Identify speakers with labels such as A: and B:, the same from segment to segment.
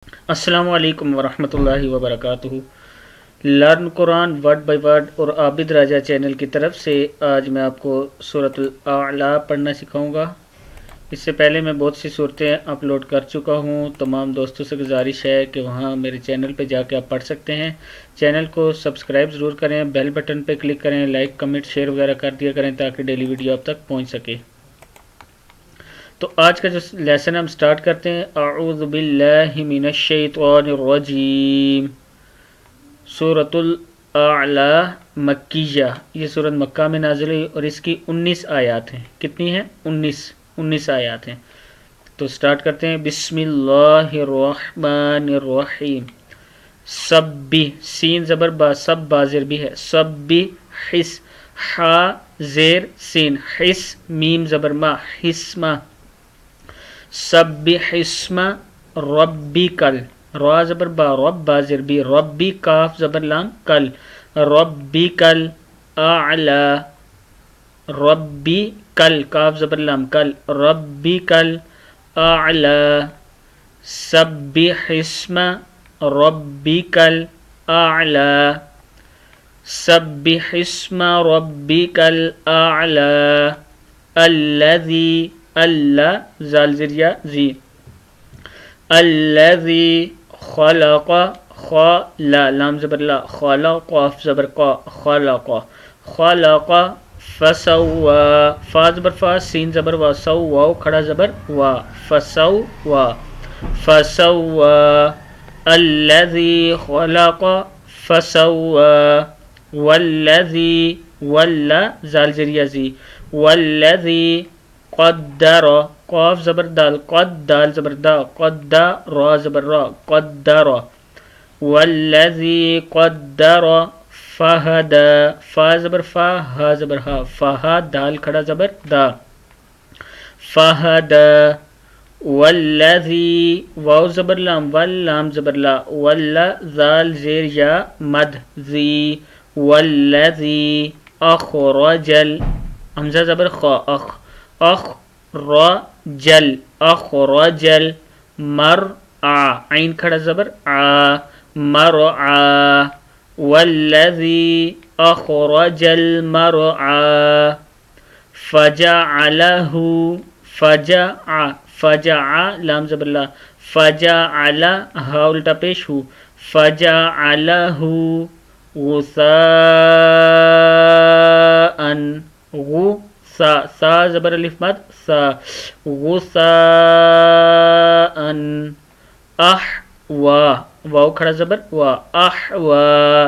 A: السلام علیکم ورحمۃ اللہ وبرکاتہ۔ Learn Quran word by word اور عابد راجہ چینل کی طرف سے آج میں آپ کو سورۃ الاعلیٰ پڑھنا سکھاؤں گا۔ اس سے پہلے میں بہت سی صورتیں اپلوڈ کر چکا ہوں۔ تمام دوستوں سے گزارش ہے کہ وہاں میرے چینل پہ جا کے آپ پڑھ سکتے ہیں۔ چینل کو سبسکرائب ضرور کریں، بیل بٹن پہ کلک کریں، لائک کمنٹ شیئر وغیرہ کر دیا کریں تاکہ ڈیلی ویڈیو آپ تک پہنچ سکے۔ تو آج کا جو لیسن ہم سٹارٹ کرتے ہیں، اعوذ باللہ من الشیطان الرجیم۔ سورۃ الاعلیٰ مکیہ، یہ سورۃ مکہ میں نازل ہوئی اور اس کی 19 آیات ہیں۔ کتنی ہیں؟ 19 آیات ہیں۔ تو سٹارٹ کرتے ہیں، بسم اللہ الرحمن الرحیم۔ سبح، سین زبر با، سب بازر بھی ہے، سبح حس، حا زیر سین، حس میم زبر ما، حسما، سبح اسم ربکل، را زبر با، رب بازر بھی، ربی کاف زبر لام کل، ربکل اعلی، ربی کل کاف زبر لام کل، ربکل اعلی، سبح اسم ربکل اعلی، سبح اسم ربکل اعلی، الذی، اللہ زال زریہ زی، الذی خلق، خا لا لام زبر لا، خلق قاف زبر قا، خلق، خلق فسوا، فا زبر فا، سین زبر وا، سوا کھڑا زبر وا، فسوا، فسوا، الذی خلق فسوا، والذی، ولا زال زریہ زی، والذی قدر، قاف زبر دال، قد دال زبر دا، قدر، را زبر را، قدر، والذی قدر فہدا، فا زبر فا، ہا زبر ہا، فہا دال کھڑا زبر دا، فہدا، والذی، واو زبر لام، واللام زبر لا، ولا زال زیر یا مد زی، والذی اخرجل، حمزہ زبر خا، اخ، اخرجل، اخرجل مرعا، عین کھڑا زبر آ، مرعا، والذی اخرج المرعا، فجعلہ، فجع، فجع لام زبر لا، فجعل ہا الٹا پیش ہو، فجعلہ غثاء، غو سا، سا زبر الف مد سا، غثاء احوا، واو کھڑا زبر وا، احوا،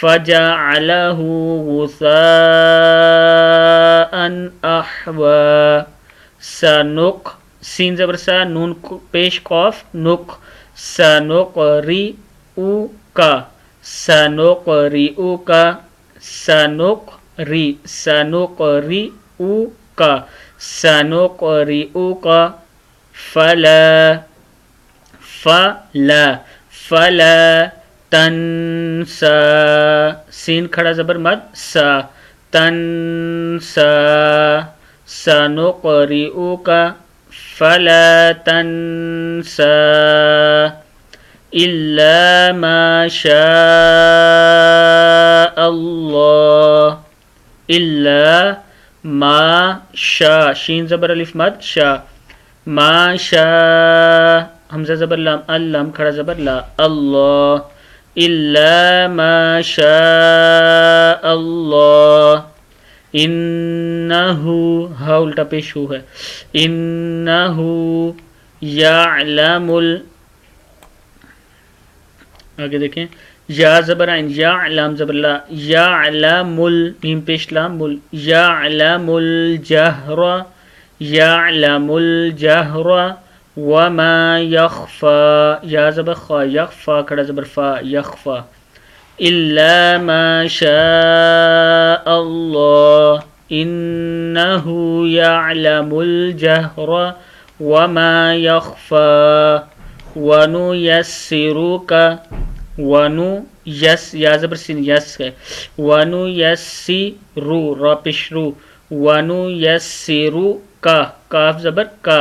A: فجعلہ غثاء احوا، سنق، سین زبر سا، نون پیش قاف، نق، سنقرئک، سنقرئک، سنقری، سنقرئک، سنقرئک، فلا، فلا، فلا تنسا، سین کھڑا زبر مد سا، تنسا، سنقرئک فلا تنسا الا ما شاء اللہ، الا ما شاء، شین زبر الف مد شا، ما شاء، حمزہ زبر لام، اللام کھڑا زبر لا، اللہ، الا ما شاء اللہ، انہو، ہا الٹا پیش ہو ہے، انہو یعلم آگے دیکھیں، یا زبر عین، یا لام زبر لا، یعلم میم پیش لام مل، یعلم الجہر، یعلم الجہر وما یخفا، یا زبر خا، یخفا کھڑا زبر فا، یخفا، الا ما شاء اللہ، انہ یعلم الجہر وما یخفا، ونیسرک، ونو یس، یا زبر سین یس ہے، ونیسرو، را پیش رو، ونیسرو کا، کاف زبر کا،